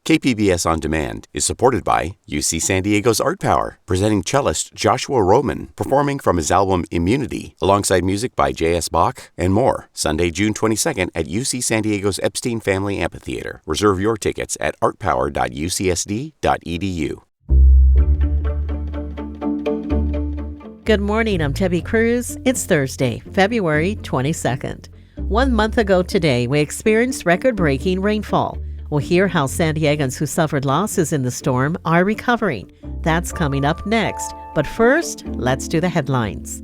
KPBS On Demand is supported by UC San Diego's Art Power, presenting cellist Joshua Roman, performing from his album Immunity, alongside music by J.S. Bach and more. Sunday, June 22nd at UC San Diego's Epstein Family Amphitheater. Reserve your tickets at artpower.ucsd.edu. Good morning, I'm Debbie Cruz. It's Thursday, February 22nd. 1 month ago today, we experienced record-breaking rainfall. We'll hear how San Diegans who suffered losses in the storm are recovering. That's coming up next. But first, let's do the headlines.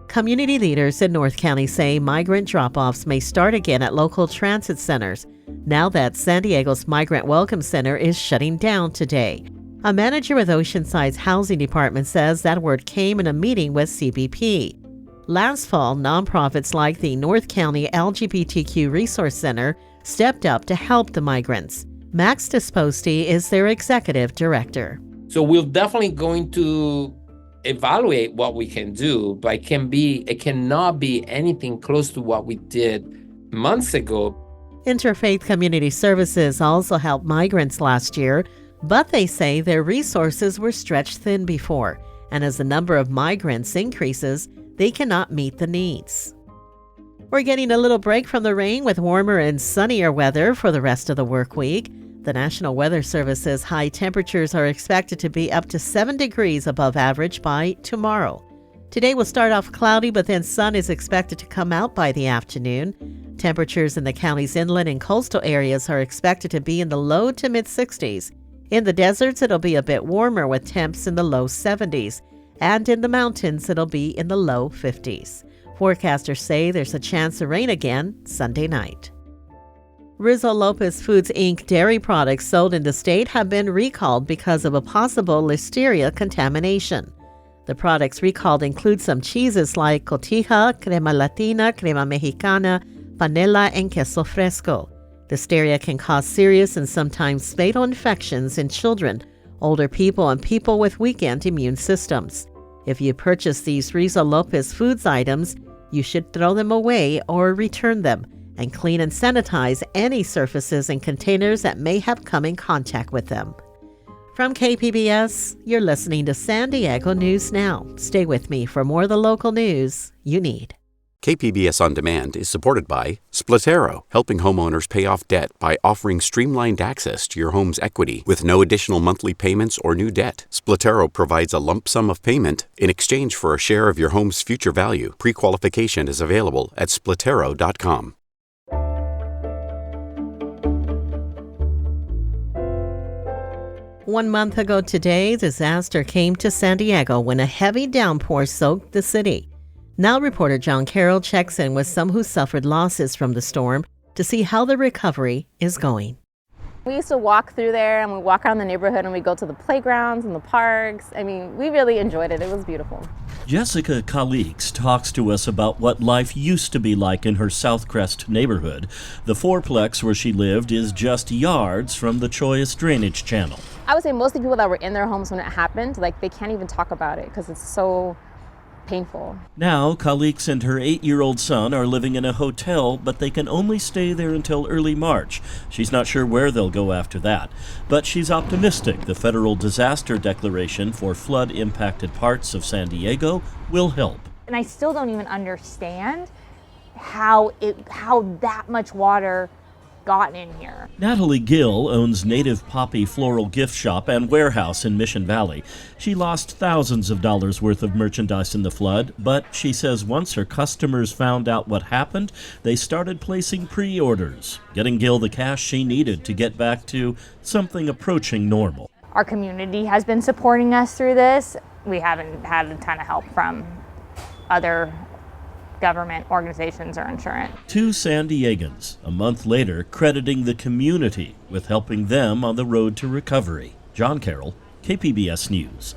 Community leaders in North County say migrant drop-offs may start again at local transit centers now that San Diego's Migrant Welcome Center is shutting down today. A manager with Oceanside's housing department says that word came in a meeting with CBP. Last fall, nonprofits like the North County LGBTQ Resource Center stepped up to help the migrants. Max Disposti is their executive director. So we're definitely going to evaluate what we can do, but it cannot be anything close to what we did months ago. Interfaith Community Services also helped migrants last year, but they say their resources were stretched thin before, and as the number of migrants increases, they cannot meet the needs. We're getting a little break from the rain with warmer and sunnier weather for the rest of the work week. The National Weather Service says high temperatures are expected to be up to 7 degrees above average by tomorrow. Today will start off cloudy, but then sun is expected to come out by the afternoon. Temperatures in the county's inland and coastal areas are expected to be in the low to mid-60s. In the deserts, it'll be a bit warmer with temps in the low 70s. And in the mountains, it'll be in the low 50s. Forecasters say there's a chance of rain again Sunday night. Rizzo Lopez Foods Inc. dairy products sold in the state have been recalled because of a possible listeria contamination. The products recalled include some cheeses like cotija, crema latina, crema mexicana, panela, and queso fresco. Listeria can cause serious and sometimes fatal infections in children, older people, and people with weakened immune systems. If you purchase these Rizzo Lopez Foods items, you should throw them away or return them, and clean and sanitize any surfaces and containers that may have come in contact with them. From KPBS, you're listening to San Diego News Now. Stay with me for more of the local news you need. KPBS On Demand is supported by Splatero, helping homeowners pay off debt by offering streamlined access to your home's equity with no additional monthly payments or new debt. Splatero provides a lump sum of payment in exchange for a share of your home's future value. Pre-qualification is available at splatero.com. One month ago today, disaster came to San Diego when a heavy downpour soaked the city. Now reporter John Carroll checks in with some who suffered losses from the storm to see how the recovery is going. We used to walk through there and we walk around the neighborhood and we go to the playgrounds and the parks. I mean, we really enjoyed it. It was beautiful. Jessica Calix talks to us about what life used to be like in her Southcrest neighborhood. The fourplex where she lived is just yards from the Choice drainage channel. I would say most of the people that were in their homes when it happened, they can't even talk about it because it's so painful. Now, Calix and her 8-year-old son are living in a hotel, but they can only stay there until early March. She's not sure where they'll go after that, but she's optimistic the federal disaster declaration for flood-impacted parts of San Diego will help. And I still don't even understand how that much water got in here. Natalie Gill owns Native Poppy Floral Gift Shop and Warehouse in Mission Valley. She lost thousands of dollars worth of merchandise in the flood, but she says once her customers found out what happened, they started placing pre-orders, getting Gill the cash she needed to get back to something approaching normal. Our community has been supporting us through this. We haven't had a ton of help from other government organizations or insurance. Two San Diegans, a month later, crediting the community with helping them on the road to recovery. John Carroll, KPBS News.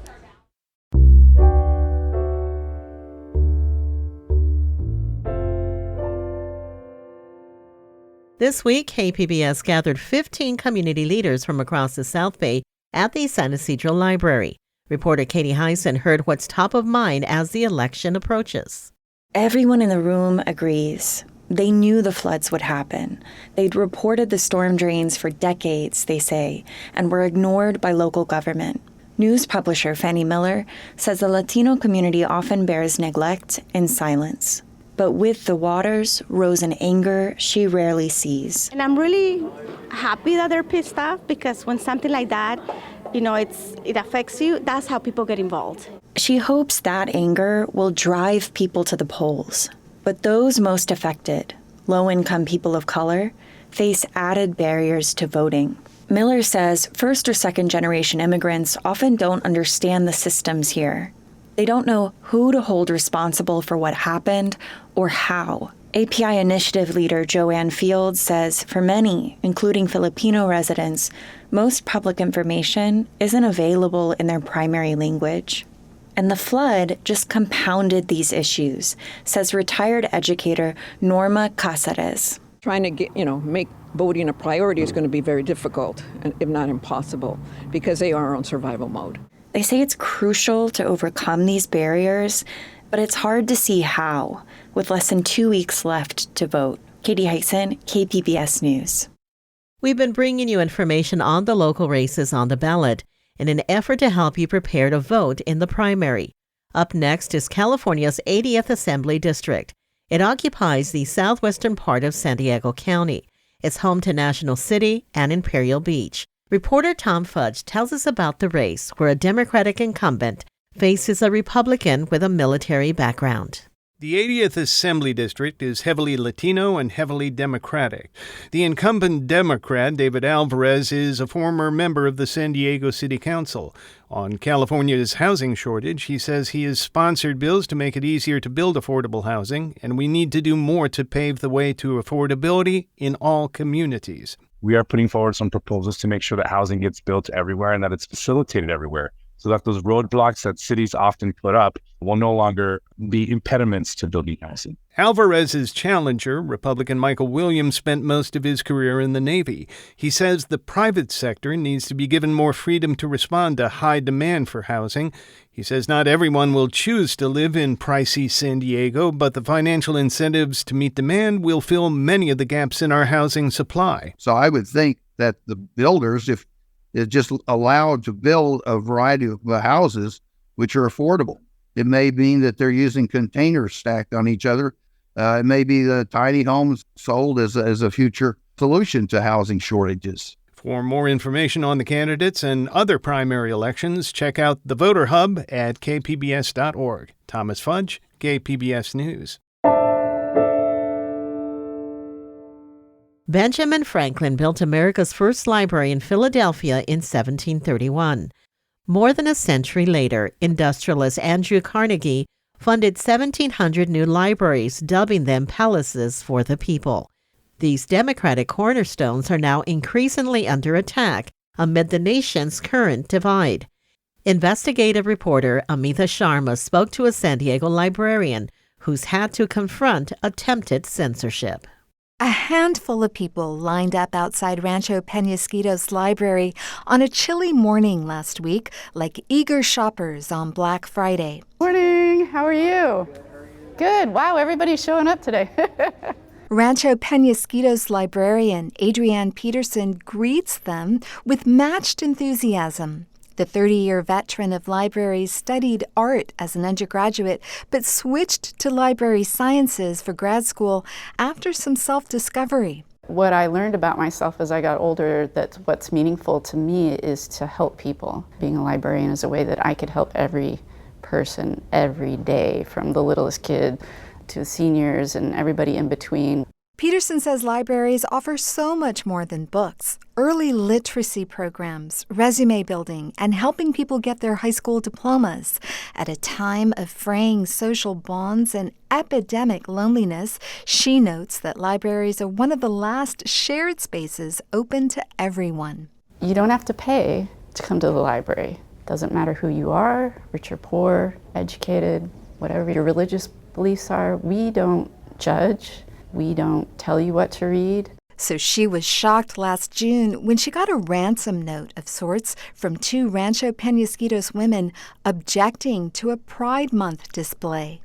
This week, KPBS gathered 15 community leaders from across the South Bay at the San Ysidro Library. Reporter Katie Heisen heard what's top of mind as the election approaches. Everyone in the room agrees. They knew the floods would happen. They'd reported the storm drains for decades, they say, and were ignored by local government. News publisher Fannie Miller says the Latino community often bears neglect in silence. But with the waters rose an anger she rarely sees. And I'm really happy that they're pissed off, because when something like that, it affects you, that's how people get involved. She hopes that anger will drive people to the polls. But those most affected, low-income people of color, face added barriers to voting. Miller says first or second generation immigrants often don't understand the systems here. They don't know who to hold responsible for what happened or how. API initiative leader Joanne Fields says for many, including Filipino residents, most public information isn't available in their primary language. And the flood just compounded these issues, says retired educator Norma Cáceres. Trying to make voting a priority is going to be very difficult, if not impossible, because they are on survival mode. They say it's crucial to overcome these barriers, but it's hard to see how, with less than 2 weeks left to vote. Katie Hyson, KPBS News. We've been bringing you information on the local races on the ballot in an effort to help you prepare to vote in the primary. Up next is California's 80th Assembly District. It occupies the southwestern part of San Diego County. It's home to National City and Imperial Beach. Reporter Tom Fudge tells us about the race where a Democratic incumbent faces a Republican with a military background. The 80th Assembly District is heavily Latino and heavily Democratic. The incumbent Democrat, David Alvarez, is a former member of the San Diego City Council. On California's housing shortage, he says he has sponsored bills to make it easier to build affordable housing, and we need to do more to pave the way to affordability in all communities. We are putting forward some proposals to make sure that housing gets built everywhere and that it's facilitated everywhere, so that those roadblocks that cities often put up will no longer be impediments to building housing. Alvarez's challenger, Republican Michael Williams, spent most of his career in the Navy. He says the private sector needs to be given more freedom to respond to high demand for housing. He says not everyone will choose to live in pricey San Diego, but the financial incentives to meet demand will fill many of the gaps in our housing supply. So I would think that the builders, if is just allowed to build a variety of houses which are affordable. It may mean that they're using containers stacked on each other. It may be the tiny homes sold as a future solution to housing shortages. For more information on the candidates and other primary elections, check out the Voter Hub at kpbs.org. Thomas Fudge, KPBS News. Benjamin Franklin built America's first library in Philadelphia in 1731. More than a century later, industrialist Andrew Carnegie funded 1,700 new libraries, dubbing them palaces for the people. These democratic cornerstones are now increasingly under attack amid the nation's current divide. Investigative reporter Amita Sharma spoke to a San Diego librarian who's had to confront attempted censorship. A handful of people lined up outside Rancho Penasquitos Library on a chilly morning last week, like eager shoppers on Black Friday. Morning, how are you? Good, wow, everybody's showing up today. Rancho Penasquitos librarian Adrienne Peterson greets them with matched enthusiasm. The 30-year veteran of libraries studied art as an undergraduate, but switched to library sciences for grad school after some self-discovery. What I learned about myself as I got older, that what's meaningful to me is to help people. Being a librarian is a way that I could help every person every day, from the littlest kid to seniors and everybody in between. Peterson says libraries offer so much more than books. Early literacy programs, resume building, and helping people get their high school diplomas. At a time of fraying social bonds and epidemic loneliness, she notes that libraries are one of the last shared spaces open to everyone. You don't have to pay to come to the library. Doesn't matter who you are, rich or poor, educated, whatever your religious beliefs are. We don't judge. We don't tell you what to read. So she was shocked last June when she got a ransom note of sorts from 2 Rancho Penasquitos women objecting to a Pride Month display.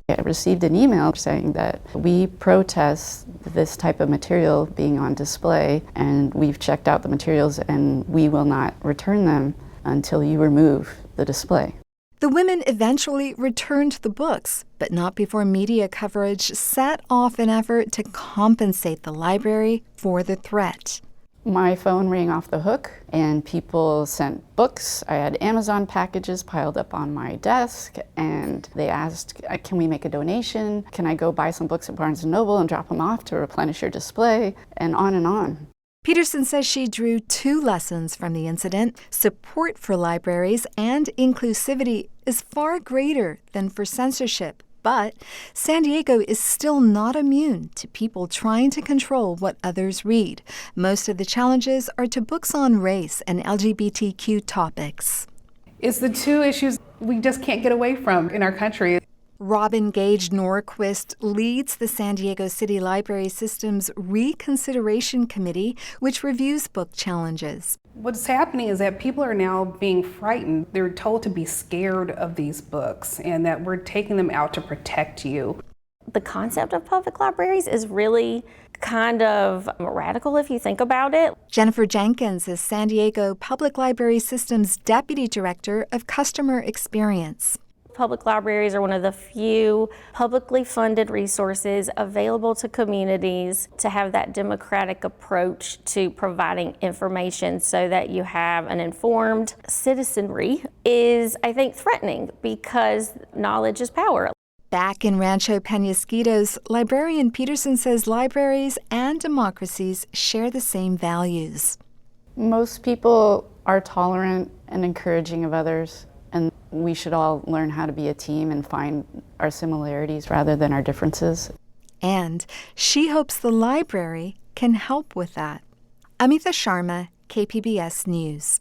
I received an email saying that we protest this type of material being on display, and we've checked out the materials and we will not return them until you remove the display. The women eventually returned the books, but not before media coverage set off an effort to compensate the library for the threat. My phone rang off the hook and people sent books. I had Amazon packages piled up on my desk and they asked, can we make a donation? Can I go buy some books at Barnes & Noble and drop them off to replenish your display? And on and on. Peterson says she drew 2 lessons from the incident. Support for libraries and inclusivity is far greater than for censorship. But San Diego is still not immune to people trying to control what others read. Most of the challenges are to books on race and LGBTQ topics. It's the 2 issues we just can't get away from in our country. Robin Gage Norquist leads the San Diego City Library System's Reconsideration Committee, which reviews book challenges. What's happening is that people are now being frightened. They're told to be scared of these books and that we're taking them out to protect you. The concept of public libraries is really kind of radical if you think about it. Jennifer Jenkins is San Diego Public Library System's Deputy Director of Customer Experience. Public libraries are one of the few publicly funded resources available to communities to have that democratic approach to providing information so that you have an informed citizenry is, I think, threatening because knowledge is power. Back in Rancho Penasquitos, librarian Peterson says libraries and democracies share the same values. Most people are tolerant and encouraging of others. And we should all learn how to be a team and find our similarities rather than our differences. And she hopes the library can help with that. Amita Sharma, KPBS News.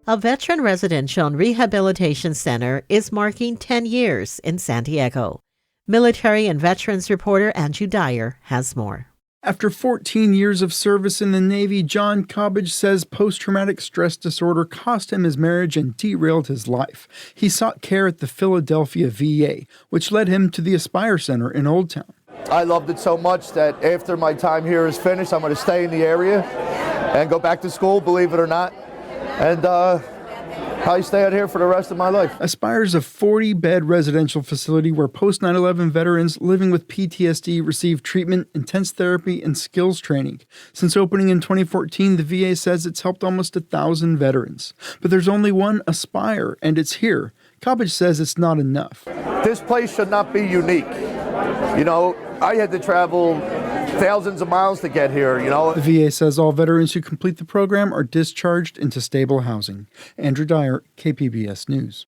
A veteran residential and rehabilitation center is marking 10 years in San Diego. Military and veterans reporter Andrew Dyer has more. After 14 years of service in the Navy, John Cobbage says post-traumatic stress disorder cost him his marriage and derailed his life. He sought care at the Philadelphia VA, which led him to the Aspire Center in Old Town. I loved it so much that after my time here is finished, I'm going to stay in the area and go back to school, believe it or not, and probably stay out here for the rest of my life. Aspire is a 40-bed residential facility where post-9/11 veterans living with PTSD receive treatment, intense therapy, and skills training. Since opening in 2014, the VA says it's helped almost 1,000 veterans. But there's only one Aspire, and it's here. Cobbage says it's not enough. This place should not be unique. You know, I had to travel thousands of miles to get here, you know. The VA says all veterans who complete the program are discharged into stable housing. Andrew Dyer, KPBS News.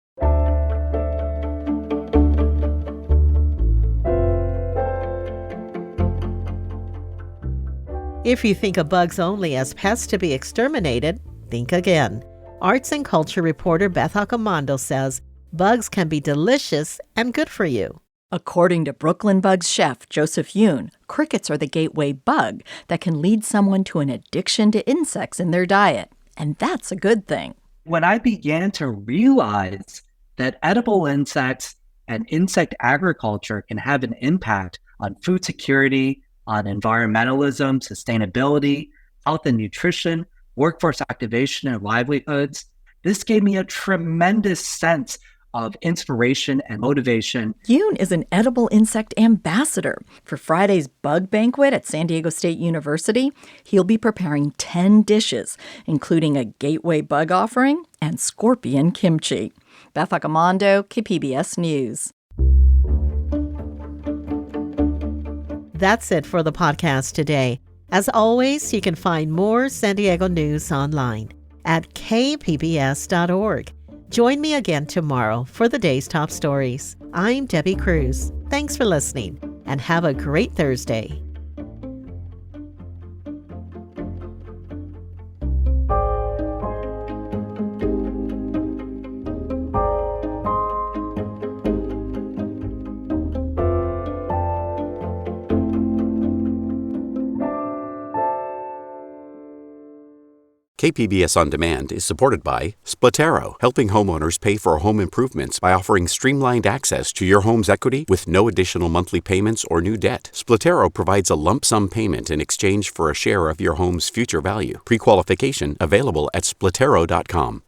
If you think of bugs only as pests to be exterminated, think again. Arts and culture reporter Beth Accomando says bugs can be delicious and good for you. According to Brooklyn Bugs chef Joseph Yoon, crickets are the gateway bug that can lead someone to an addiction to insects in their diet. And that's a good thing. When I began to realize that edible insects and insect agriculture can have an impact on food security, on environmentalism, sustainability, health and nutrition, workforce activation, and livelihoods, this gave me a tremendous sense of inspiration and motivation. Yoon is an edible insect ambassador. For Friday's bug banquet at San Diego State University, he'll be preparing 10 dishes, including a gateway bug offering and scorpion kimchi. Beth Accomando, KPBS News. That's it for the podcast today. As always, you can find more San Diego news online at kpbs.org. Join me again tomorrow for the day's top stories. I'm Debbie Cruz. Thanks for listening and have a great Thursday. KPBS On Demand is supported by Splatero, helping homeowners pay for home improvements by offering streamlined access to your home's equity with no additional monthly payments or new debt. Splatero provides a lump sum payment in exchange for a share of your home's future value. Pre-qualification available at splatero.com.